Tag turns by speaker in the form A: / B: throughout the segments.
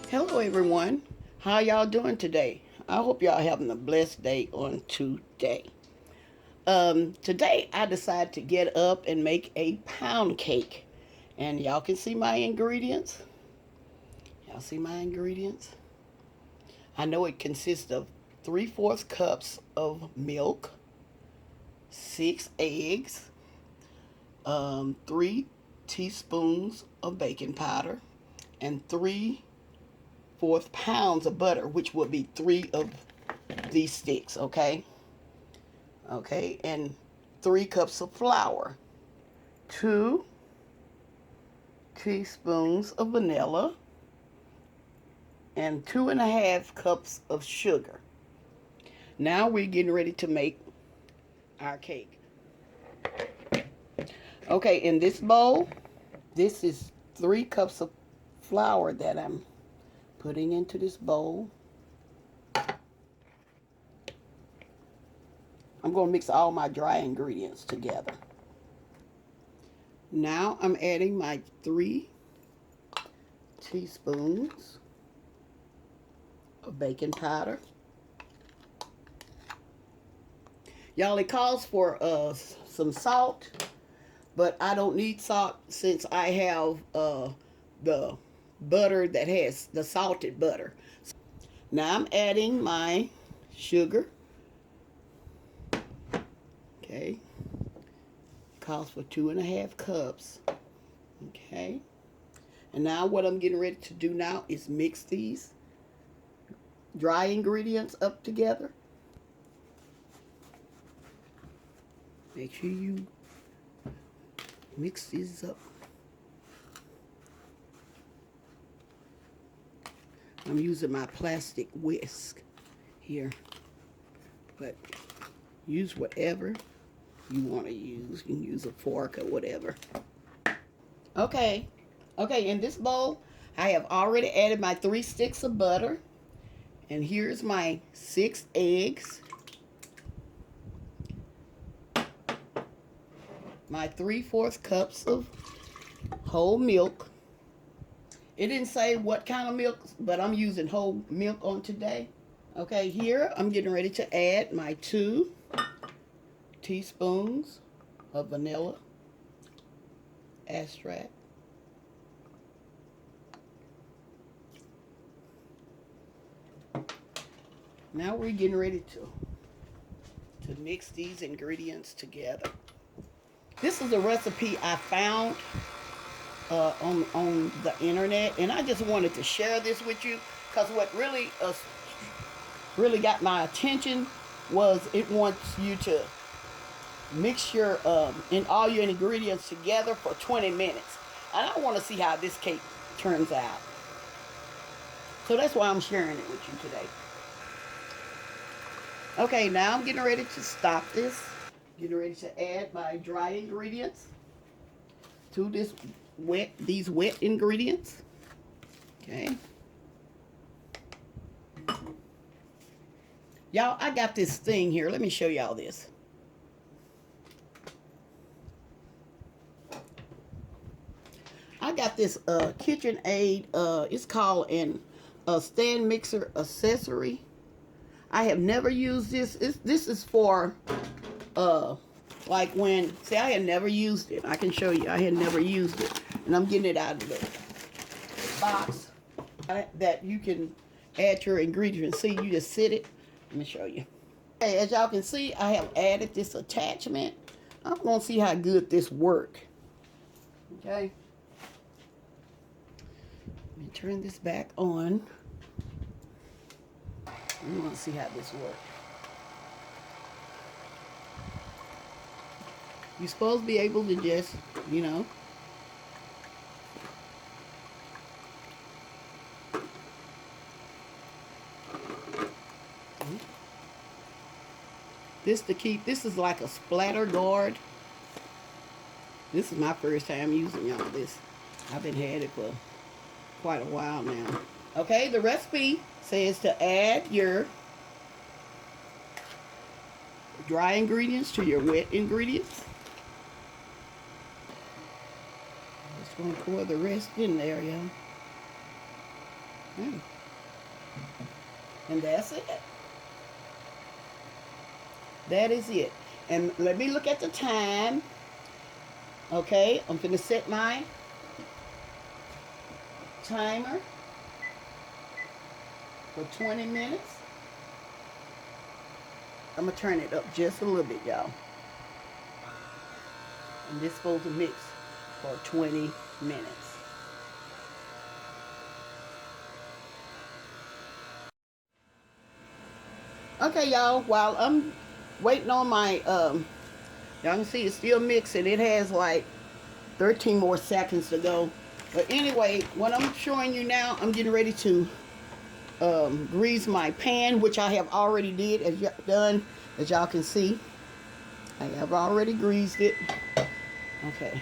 A: Hello everyone. How y'all doing today? I hope y'all having a blessed day on today. Today I decided to get up and make a pound cake. And y'all can see my ingredients. Y'all see my ingredients? I know it consists of 3/4 cups of milk, 6 eggs, 3 teaspoons of baking powder, and 3/4 pounds of butter, which would be 3 of these sticks, okay? Okay, and 3 cups of flour, 2 teaspoons of vanilla, and 2.5 cups of sugar. Now we're getting ready to make our cake. Okay, in this bowl, this is 3 cups of flour that I'm putting into this bowl. I'm going to mix all my dry ingredients together. Now I'm adding my 3 teaspoons of baking powder. Y'all, it calls for some salt, but I don't need salt since I have the butter that has the salted butter. Now I'm adding my sugar. Okay. Calls for 2.5 cups. Okay. And now what I'm getting ready to do now is mix these dry ingredients up together. Make sure you mix these up. I'm using my plastic whisk here, but use whatever you want to use. You can use a fork or whatever. Okay, in this bowl, I have already added my 3 sticks of butter, and here's my 6 eggs, my 3/4 cups of whole milk. It didn't say what kind of milk, but I'm using whole milk on today. Okay, here I'm getting ready to add my 2 teaspoons of vanilla extract. Now we're getting ready to mix these ingredients together. This is a recipe I found on the internet, and I just wanted to share this with you because what really got my attention was it wants you to mix your in all your ingredients together for 20 minutes, and I want to see how this cake turns out. So that's why I'm sharing it with you today. Okay, now I'm getting ready to stop this. Getting ready to add my dry ingredients to these wet ingredients. Okay. Y'all, I got this thing here. Let me show y'all this. I got this KitchenAid. It's called a stand mixer accessory. I have never used this. This is for like when, see, I had never used it. I can show you. I had never used it, and I'm getting it out of the box that you can add your ingredients. See, you just sit it. Let me show you. Okay, as y'all can see, I have added this attachment. I'm gonna see how good this works. Okay. Let me turn this back on. We want to see how this works. You're supposed to be able to just, you know. This is like a splatter guard. This is my first time using all this. I've been had it for quite a while now. Okay, the recipe says to add your dry ingredients to your wet ingredients. Just going to pour the rest in there, y'all. Okay. And that's it. That is it. And let me look at the time. Okay, I'm gonna set my timer for 20 minutes. I'm gonna turn it up just a little bit, y'all. And this is supposed to mix for 20 minutes. Okay, y'all, while I'm waiting on my, y'all can see it's still mixing. It has like 13 more seconds to go. But anyway, what I'm showing you now, I'm getting ready to grease my pan, which I have already did, as y'all can see. I have already greased it. Okay.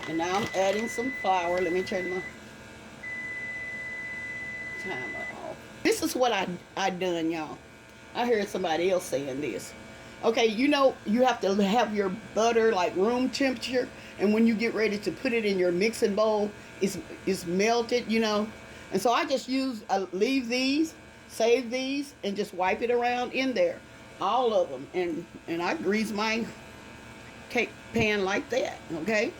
A: And now I'm adding some flour. Let me turn my timer off. This is what I done, y'all. I heard somebody else saying this. Okay, you know, you have to have your butter like room temperature, and when you get ready to put it in your mixing bowl, it's melted, you know. And so I just leave these, save these, and just wipe it around in there, all of them, and I grease my cake pan like that. Okay,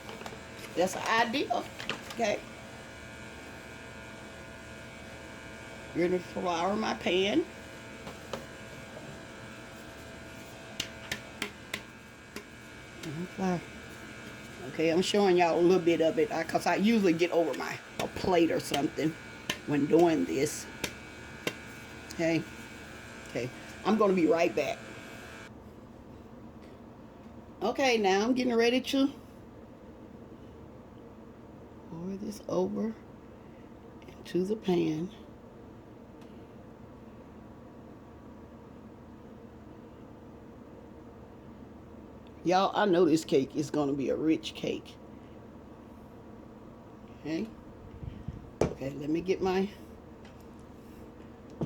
A: that's the idea. Okay, you're gonna flour my pan. Okay, I'm showing y'all a little bit of it because I usually get over a plate or something when doing this. Okay, I'm going to be right back. Okay, now I'm getting ready to pour this over into the pan. Y'all, I know this cake is going to be a rich cake. Okay, let me get my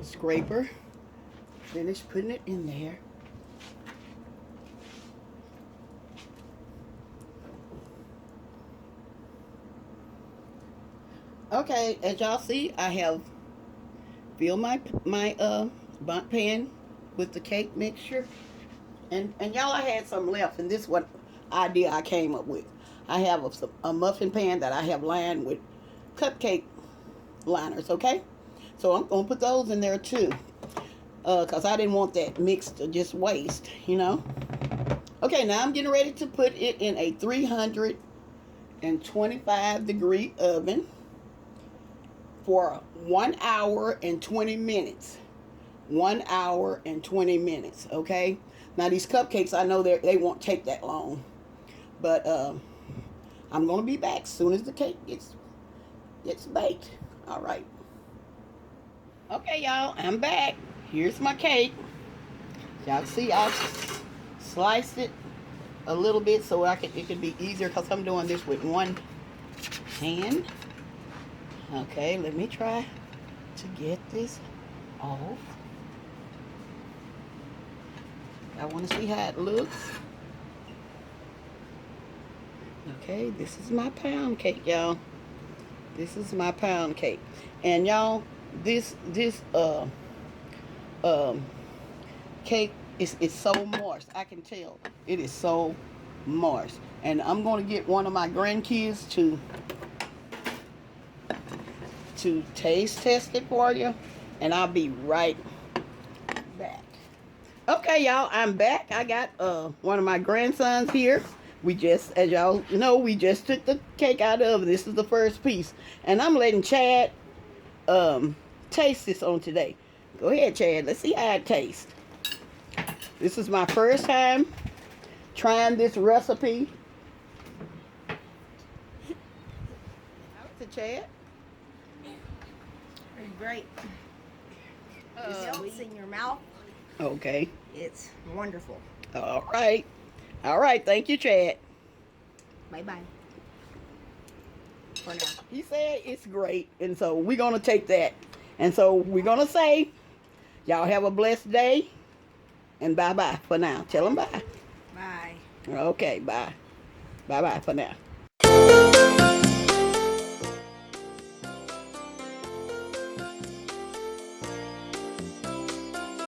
A: scraper. Finish putting it in there. Okay, as y'all see, I have filled my bundt pan with the cake mixture. And y'all, I had some left, and this is what idea I came up with. I have a muffin pan that I have lined with cupcake liners, okay? So I'm going to put those in there too, because I didn't want that mix to just waste, you know? Okay, now I'm getting ready to put it in a 325-degree oven for 1 hour and 20 minutes. 1 hour and 20 minutes, okay? Now these cupcakes, I know they won't take that long, but I'm gonna be back as soon as the cake gets baked. All right. Okay, y'all, I'm back. Here's my cake. Y'all see, I sliced it a little bit so it can be easier because I'm doing this with one hand. Okay, let me try to get this off. I want to see how it looks. Okay, this is my pound cake, y'all. This is my pound cake. And y'all, this cake is so moist. I can tell it is so moist. And I'm going to get one of my grandkids to taste test it for you, and I'll be right back. Okay, y'all, I'm back. I got one of my grandsons here. As y'all know, we just took the cake out of the oven. This is the first piece. And I'm letting Chad taste this on today. Go ahead, Chad. Let's see how it tastes. This is my first time trying this recipe. How's it, Chad?
B: Pretty great. It melts in your mouth.
A: Okay.
B: It's wonderful.
A: All right. All right. Thank you, Chad.
B: Bye-bye. For now.
A: He said it's great. And so we're going to take that. And so we're going to say, y'all have a blessed day. And bye-bye for now. Tell them bye.
B: Bye.
A: Okay, bye. Bye-bye for now.